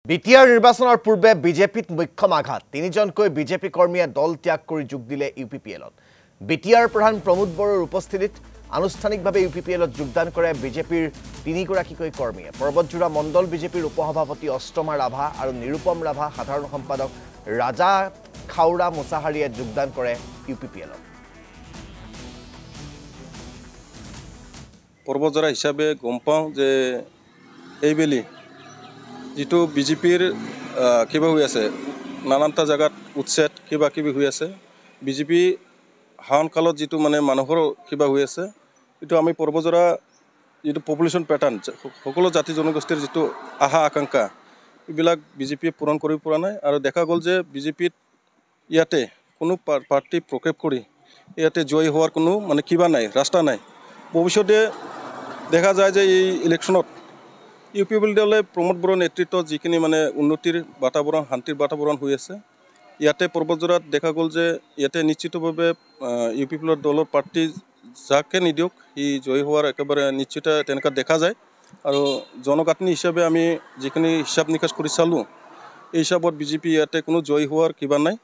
BTR নিৰ্বাচনৰ পূৰ্বে বিজেপিত মুখ্যম আঘাত তিনিজনকৈ বিজেপি কৰ্মীয়ে দল ত্যাগ কৰি যোগ দিলে ইউপিপিএলত বিটিআৰ প্ৰধান প্ৰমোদ বড়োৰ উপস্থিতিত আনুষ্ঠানিকভাৱে ইউপিপিএলত যোগদান কৰে বিজেপিৰ তিনিগৰাকীকৈ কৰ্মীয়ে পৰ্বতজোৰা মণ্ডল বিজেপিৰ উপসভাপতি অষ্টমা ৰাভা আৰু নিৰুপম ৰাভা সাধাৰণ সম্পাদক ৰাজা খাউৰা মুছাহাৰীয়ে যোগদান কৰে ইউপিপিএলত পৰ্বতজোৰা হিচাপে গম পাওঁ যে এইবেলি যেটো বিজেপিৰ কিবা হৈ আছে নানানটা জায়গাত উচ্ছেদ কিবা কিবি হৈ আছে বিজেপি হাওনকালত যেটো মানে মানুহৰ কিবা হৈ আছে এটো আমি পৰ্বতজোৰা যেটো পপুলেশন প্যাটাৰ্ন সকলো জাতি জনগোষ্ঠীৰ যেটো আহা আকাংক্ষা ইবিলাক বিজেপি পূৰণ কৰি পৰা নাই আৰু দেখা গল যে বিজেপিত ইয়াতে কোনো পাৰ্টি প্ৰকেপ কৰি ইয়াতে জয় হোৱাৰ কোনো মানে কিবা নাই ৰাস্তা নাই ভৱিষ্যতে দেখা যায় যে এই ইলেকশনত ইউপিপিএল দলে প্ৰমোদ বড়োৰ নেতৃত্বত যিখিনি মানে উন্নতিৰ বাতাবৰণ শান্তিৰ বাতাবৰণ হৈ আছে ইয়াতে পৰ্বতজোৰাত দেখা গল যে ইয়াতে নিশ্চিতভাৱে ইউপিপিএল দলৰ প্ৰাৰ্থী যাকে নিদিওক ই জয় হোৱাৰ একেবাৰে নিশ্চিত তেনেকা দেখা যায় আৰু জনগাঁথনি হিচাপে আমি যিখিনি হিচাপ নিকাশ কৰি চালো এই হিচাপত বিজেপি ইয়াতে কোনো জয় হোৱাৰ কিবা নাই